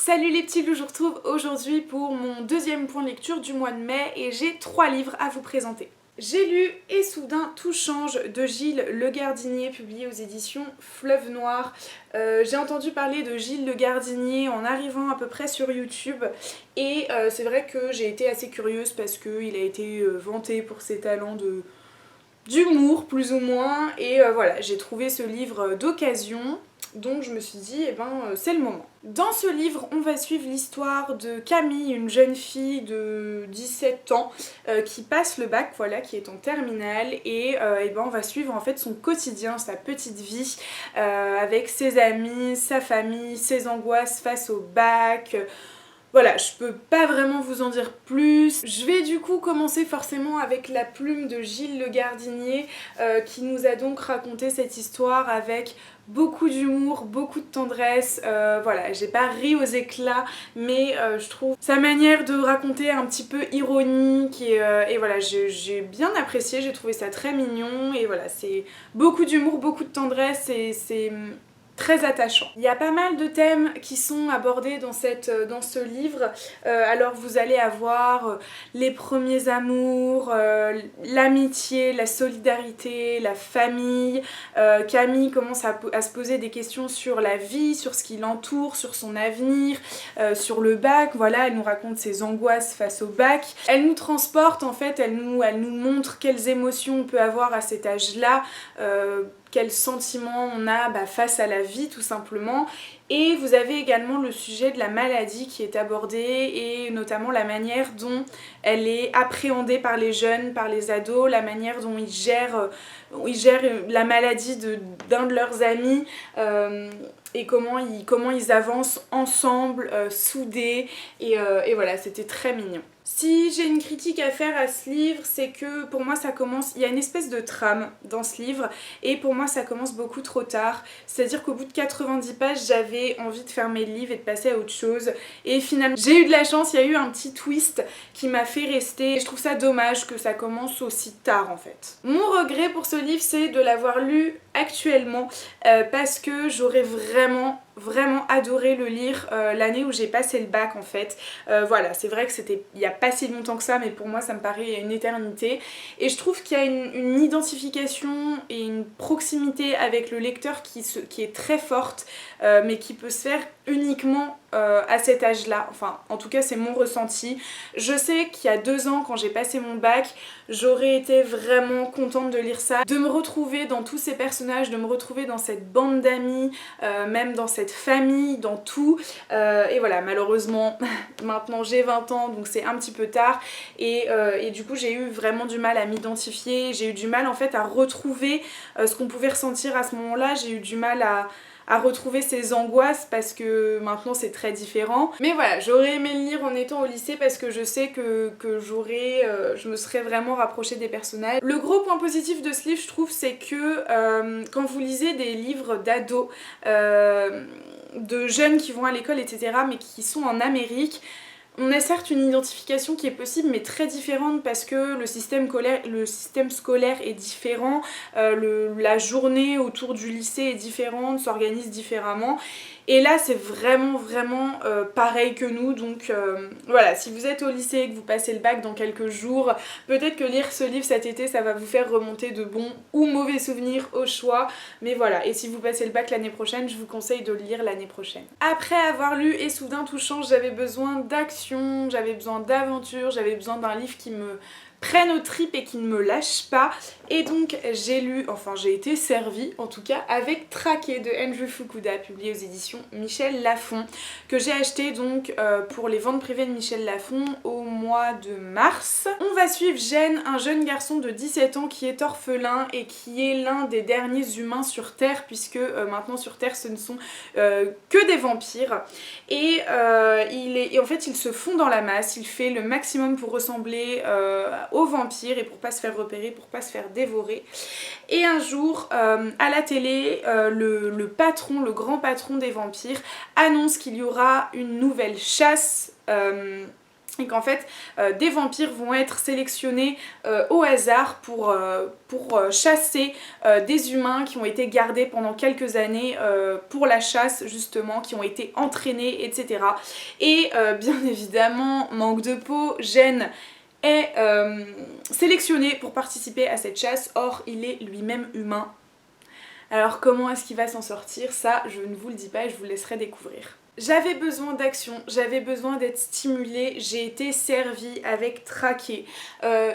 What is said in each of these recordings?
Salut les petits loups, je vous retrouve aujourd'hui pour mon deuxième point de lecture du mois de mai et j'ai 3 livres à vous présenter. J'ai lu Et soudain tout change de Gilles Le Gardinier, publié aux éditions Fleuve Noir. J'ai entendu parler de Gilles Le Gardinier en arrivant à peu près sur YouTube et c'est vrai que j'ai été assez curieuse parce qu'il a été vanté pour ses talents d'humour plus ou moins et voilà, j'ai trouvé ce livre d'occasion. Donc je me suis dit, c'est le moment. Dans ce livre, on va suivre l'histoire de Camille, une jeune fille de 17 ans qui passe le bac, voilà, qui est en terminale et on va suivre en fait son quotidien, sa petite vie avec ses amis, sa famille, ses angoisses face au bac. Voilà, je peux pas vraiment vous en dire plus. Je vais du coup commencer forcément avec la plume de Gilles Le Gardinier qui nous a donc raconté cette histoire avec beaucoup d'humour, beaucoup de tendresse. Voilà, j'ai pas ri aux éclats, mais je trouve sa manière de raconter un petit peu ironique et voilà, j'ai bien apprécié, j'ai trouvé ça très mignon et voilà, c'est beaucoup d'humour, beaucoup de tendresse et c'est très attachant. Il y a pas mal de thèmes qui sont abordés dans ce livre. Alors vous allez avoir les premiers amours, l'amitié, la solidarité, la famille. Camille commence à se poser des questions sur la vie, sur ce qui l'entoure, sur son avenir, sur le bac. Voilà, elle nous raconte ses angoisses face au bac. Elle nous transporte en fait, elle nous montre quelles émotions on peut avoir à cet âge-là. Quels sentiments on a face à la vie tout simplement. Et vous avez également le sujet de la maladie qui est abordé et notamment la manière dont elle est appréhendée par les jeunes, par les ados, la manière dont ils gèrent la maladie d'un de leurs amis et comment ils avancent ensemble, soudés et voilà, c'était très mignon. Si j'ai une critique à faire à ce livre, c'est que pour moi ça commence, il y a une espèce de trame dans ce livre et pour moi ça commence beaucoup trop tard, c'est-à-dire qu'au bout de 90 pages j'avais envie de fermer le livre et de passer à autre chose et finalement j'ai eu de la chance, il y a eu un petit twist qui m'a fait rester et je trouve ça dommage que ça commence aussi tard en fait. Mon regret pour ce livre c'est de l'avoir lu actuellement parce que j'aurais vraiment adoré le lire l'année où j'ai passé le bac en fait. Voilà, c'est vrai que c'était il n'y a pas si longtemps que ça, mais pour moi ça me paraît une éternité. Et je trouve qu'il y a une identification et une proximité avec le lecteur qui est très forte, mais qui peut se faire uniquement à cet âge-là. Enfin, en tout cas, c'est mon ressenti. Je sais qu'il y a 2 ans, quand j'ai passé mon bac, j'aurais été vraiment contente de lire ça, de me retrouver dans tous ces personnages, de me retrouver dans cette bande d'amis, même dans cette famille, dans tout. Et voilà, malheureusement, maintenant j'ai 20 ans, donc c'est un petit peu tard. Et du coup, j'ai eu vraiment du mal à m'identifier. J'ai eu du mal en fait à retrouver ce qu'on pouvait ressentir à ce moment-là. J'ai eu du mal à retrouver ses angoisses parce que maintenant c'est très différent. Mais voilà, j'aurais aimé le lire en étant au lycée parce que je sais que je me serais vraiment rapprochée des personnages. Le gros point positif de ce livre, je trouve, c'est que quand vous lisez des livres d'ados, de jeunes qui vont à l'école, etc., mais qui sont en Amérique, on a certes une identification qui est possible mais très différente parce que le système scolaire est différent, la journée autour du lycée est différente, s'organise différemment. Et là c'est vraiment pareil que nous, donc voilà, si vous êtes au lycée et que vous passez le bac dans quelques jours, peut-être que lire ce livre cet été ça va vous faire remonter de bons ou mauvais souvenirs au choix, mais voilà, et si vous passez le bac l'année prochaine, je vous conseille de le lire l'année prochaine. Après avoir lu Et soudain tout change, j'avais besoin d'action, j'avais besoin d'aventure, j'avais besoin d'un livre qui me prenne aux tripes et qui ne me lâche pas, et donc j'ai été servie en tout cas avec Traqué de Andrew Fukuda, publié aux éditions Michel Lafon, que j'ai acheté donc pour les ventes privées de Michel Lafon au mois de mars. On va suivre Gene, un jeune garçon de 17 ans qui est orphelin et qui est l'un des derniers humains sur Terre, puisque maintenant sur Terre ce ne sont que des vampires, et en fait il se fond dans la masse, il fait le maximum pour ressembler aux vampires et pour pas se faire repérer, pour pas se faire dévorer. Et un jour, à la télé, le grand patron des vampires annonce qu'il y aura une nouvelle chasse et qu'en fait des vampires vont être sélectionnés au hasard pour chasser des humains qui ont été gardés pendant quelques années pour la chasse justement, qui ont été entraînés, etc. Et bien évidemment, manque de peau, Gênes est sélectionné pour participer à cette chasse, or il est lui-même humain. Alors comment est-ce qu'il va s'en sortir? Ça, je ne vous le dis pas et je vous laisserai découvrir. J'avais besoin d'action, j'avais besoin d'être stimulée, j'ai été servie avec Traqué.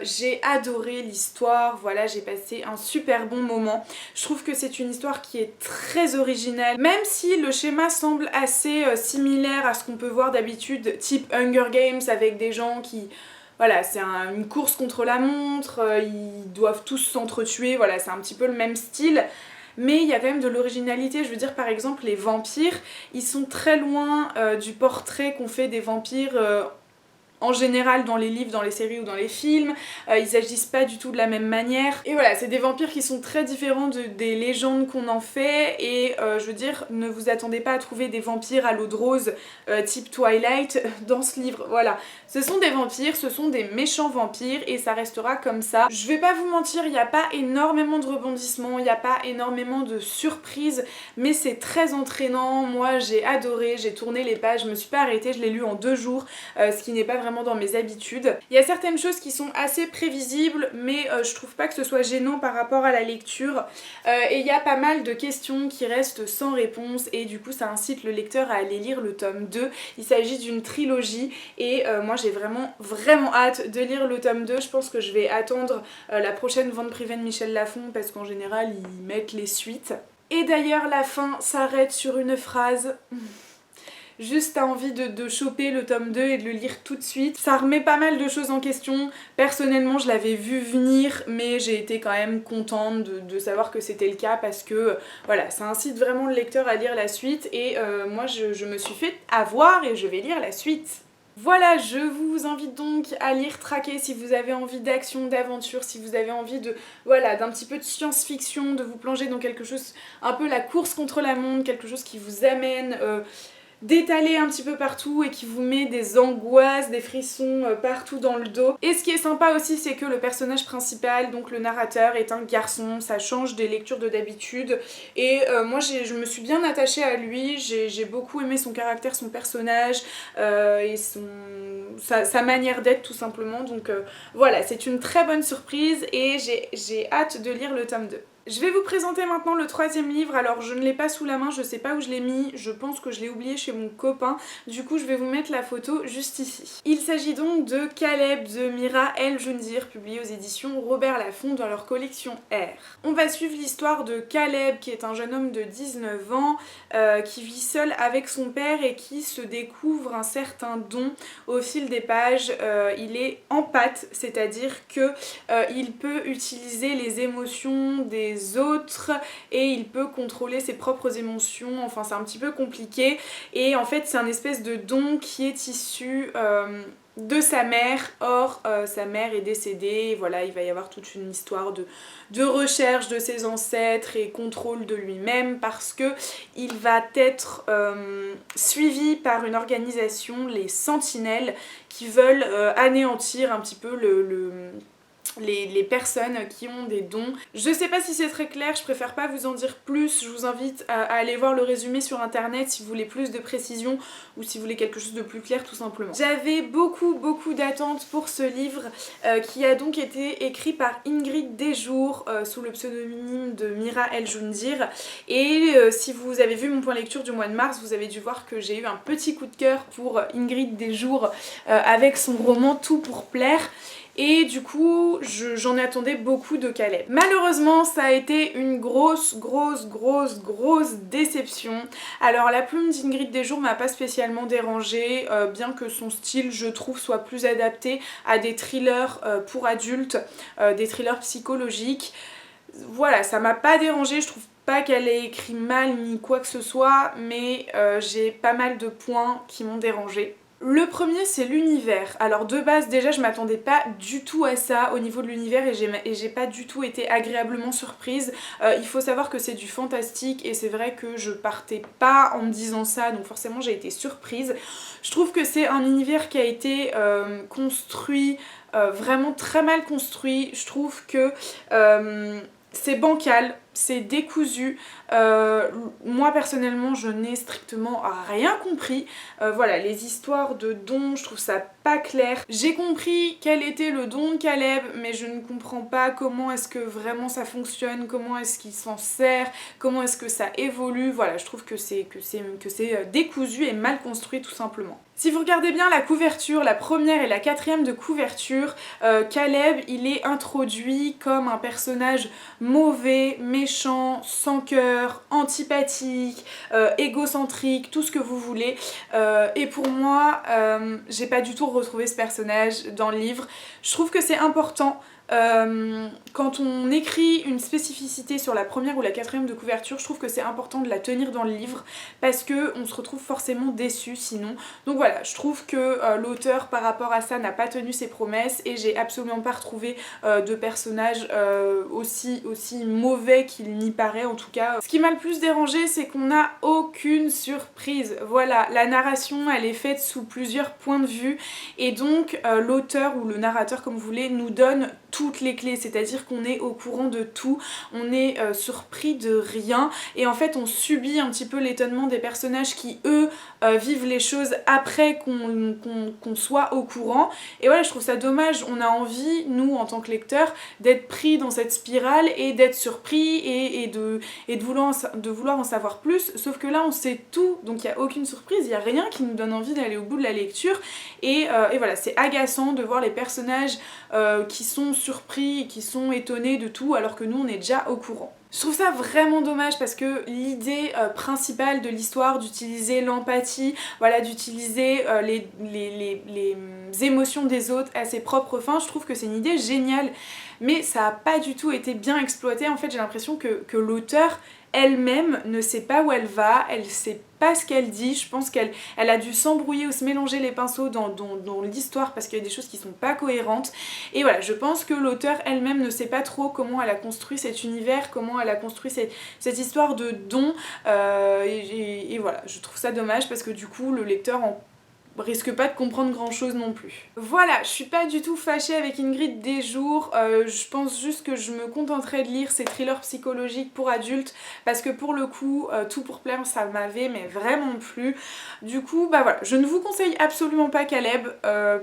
J'ai adoré l'histoire, voilà, j'ai passé un super bon moment. Je trouve que c'est une histoire qui est très originale, même si le schéma semble assez similaire à ce qu'on peut voir d'habitude, type Hunger Games, avec des gens qui... Voilà, c'est une course contre la montre, ils doivent tous s'entretuer, voilà, c'est un petit peu le même style. Mais il y a quand même de l'originalité, je veux dire par exemple les vampires, ils sont très loin du portrait qu'on fait des vampires en général dans les livres, dans les séries ou dans les films, ils agissent pas du tout de la même manière. Et voilà, c'est des vampires qui sont très différents des légendes qu'on en fait, et je veux dire, ne vous attendez pas à trouver des vampires à l'eau de rose type Twilight dans ce livre, voilà. Ce sont des vampires, ce sont des méchants vampires, et ça restera comme ça. Je vais pas vous mentir, il n'y a pas énormément de rebondissements, il n'y a pas énormément de surprises, mais c'est très entraînant. Moi j'ai adoré, j'ai tourné les pages, je me suis pas arrêtée, je l'ai lu en 2 jours, ce qui n'est pas vraiment dans mes habitudes. Il y a certaines choses qui sont assez prévisibles, mais je trouve pas que ce soit gênant par rapport à la lecture, et il y a pas mal de questions qui restent sans réponse, et du coup ça incite le lecteur à aller lire le tome 2. Il s'agit d'une trilogie, et moi j'ai vraiment hâte de lire le tome 2. Je pense que je vais attendre la prochaine vente privée de Michel Lafon, parce qu'en général ils mettent les suites. Et d'ailleurs la fin s'arrête sur une phrase... Juste t'as envie de choper le tome 2 et de le lire tout de suite. Ça remet pas mal de choses en question. Personnellement je l'avais vu venir, mais j'ai été quand même contente de savoir que c'était le cas, parce que voilà, ça incite vraiment le lecteur à lire la suite, et moi je me suis fait avoir et je vais lire la suite. Voilà, je vous invite donc à lire Traqué si vous avez envie d'action, d'aventure, si vous avez envie de, voilà, d'un petit peu de science-fiction, de vous plonger dans quelque chose, un peu la course contre la montre, quelque chose qui vous amène... d'étaler un petit peu partout et qui vous met des angoisses, des frissons partout dans le dos. Et ce qui est sympa aussi, c'est que le personnage principal, donc le narrateur, est un garçon, ça change des lectures de d'habitude, et moi je me suis bien attachée à lui, j'ai beaucoup aimé son caractère, son personnage et sa manière d'être tout simplement, donc voilà, c'est une très bonne surprise et j'ai hâte de lire le tome 2. Je vais vous présenter maintenant le 3e livre. Alors je ne l'ai pas sous la main, je sais pas où je l'ai mis, je pense que je l'ai oublié chez mon copain, du coup je vais vous mettre la photo juste ici. Il s'agit donc de Caleb de Mira El-Jundir, publié aux éditions Robert Laffont dans leur collection R. On va suivre l'histoire de Caleb, qui est un jeune homme de 19 ans qui vit seul avec son père et qui se découvre un certain don au fil des pages. Il est empathe, c'est-à-dire que il peut utiliser les émotions des autres et il peut contrôler ses propres émotions, enfin c'est un petit peu compliqué, et en fait c'est un espèce de don qui est issu de sa mère. Or sa mère est décédée, voilà, il va y avoir toute une histoire de recherche de ses ancêtres et contrôle de lui-même, parce que il va être suivi par une organisation, les Sentinelles, qui veulent anéantir un petit peu les personnes qui ont des dons. Je sais pas si c'est très clair, je préfère pas vous en dire plus, je vous invite à aller voir le résumé sur internet si vous voulez plus de précision ou si vous voulez quelque chose de plus clair tout simplement. J'avais beaucoup d'attentes pour ce livre qui a donc été écrit par Ingrid Desjours sous le pseudonyme de Mira El-Jundir, et si vous avez vu mon point lecture du mois de mars, vous avez dû voir que j'ai eu un petit coup de cœur pour Ingrid Desjours avec son roman Tout pour plaire. Et du coup, j'en attendais beaucoup de Caleb. Malheureusement, ça a été une grosse déception. Alors la plume d'Ingrid Desjours m'a pas spécialement dérangée, bien que son style, je trouve, soit plus adapté à des thrillers pour adultes, des thrillers psychologiques. Voilà, ça m'a pas dérangée, je trouve pas qu'elle ait écrit mal ni quoi que ce soit, mais j'ai pas mal de points qui m'ont dérangée. Le premier c'est l'univers. Alors de base déjà je m'attendais pas du tout à ça au niveau de l'univers et j'ai pas du tout été agréablement surprise. Il faut savoir que c'est du fantastique et c'est vrai que je partais pas en me disant ça donc forcément j'ai été surprise. Je trouve que c'est un univers qui a été construit, vraiment très mal construit. Je trouve que c'est bancal, c'est décousu. Moi personnellement je n'ai strictement rien compris. Voilà, les histoires de dons, je trouve ça pas clair. J'ai compris quel était le don de Caleb, mais je ne comprends pas comment est-ce que vraiment ça fonctionne, comment est-ce qu'il s'en sert, comment est-ce que ça évolue. Voilà, je trouve que c'est décousu et mal construit tout simplement. Si vous regardez bien la couverture, la première et la quatrième de couverture, Caleb il est introduit comme un personnage mauvais, méchant, sans cœur, antipathique, égocentrique, tout ce que vous voulez. Et pour moi, j'ai pas du tout retrouvé ce personnage dans le livre. Je trouve que c'est important. Quand on écrit une spécificité sur la première ou la quatrième de couverture, je trouve que c'est important de la tenir dans le livre parce que on se retrouve forcément déçu sinon. Donc voilà, je trouve que l'auteur par rapport à ça n'a pas tenu ses promesses et j'ai absolument pas retrouvé de personnage aussi mauvais qu'il n'y paraît en tout cas. Ce qui m'a le plus dérangé, c'est qu'on n'a aucune surprise. Voilà, la narration elle est faite sous plusieurs points de vue et donc l'auteur ou le narrateur comme vous voulez nous donne toutes les clés, c'est-à-dire qu'on est au courant de tout, on est surpris de rien et en fait on subit un petit peu l'étonnement des personnages qui eux vivent les choses après qu'on soit au courant et voilà, je trouve ça dommage. On a envie, nous en tant que lecteurs, d'être pris dans cette spirale et d'être surpris et de vouloir en savoir plus, sauf que là on sait tout, donc il n'y a aucune surprise, il n'y a rien qui nous donne envie d'aller au bout de la lecture et voilà, c'est agaçant de voir les personnages qui sont surpris, qui sont étonnés de tout alors que nous on est déjà au courant. Je trouve ça vraiment dommage parce que l'idée principale de l'histoire d'utiliser l'empathie, voilà, d'utiliser les émotions des autres à ses propres fins, je trouve que c'est une idée géniale mais ça n'a pas du tout été bien exploité. En fait j'ai l'impression que l'auteur elle-même ne sait pas où elle va, elle sait pas ce qu'elle dit, je pense qu'elle a dû s'embrouiller ou se mélanger les pinceaux dans l'histoire parce qu'il y a des choses qui sont pas cohérentes et voilà, je pense que l'auteur elle-même ne sait pas trop comment elle a construit cet univers, comment elle a construit cette histoire de don et voilà, je trouve ça dommage parce que du coup le lecteur risque pas de comprendre grand chose non plus. Voilà, je suis pas du tout fâchée avec Ingrid Desjours, je pense juste que je me contenterai de lire ces thrillers psychologiques pour adultes parce que pour le coup, Tout pour plaire ça m'avait mais vraiment plu. Du coup, bah voilà, je ne vous conseille absolument pas Caleb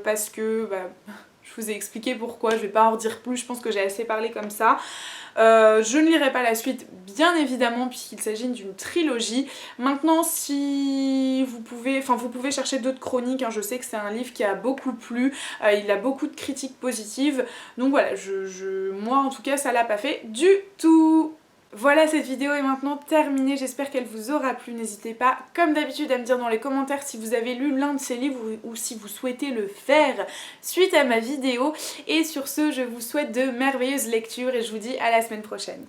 parce que je vous ai expliqué pourquoi, je vais pas en redire plus, je pense que j'ai assez parlé comme ça. Je ne lirai pas la suite bien évidemment puisqu'il s'agit d'une trilogie. Maintenant si vous pouvez chercher d'autres chroniques, hein, je sais que c'est un livre qui a beaucoup plu, il a beaucoup de critiques positives, donc voilà, moi en tout cas ça l'a pas fait du tout. Voilà, cette vidéo est maintenant terminée, j'espère qu'elle vous aura plu. N'hésitez pas, comme d'habitude, à me dire dans les commentaires si vous avez lu l'un de ces livres ou si vous souhaitez le faire suite à ma vidéo. Et sur ce, je vous souhaite de merveilleuses lectures et je vous dis à la semaine prochaine.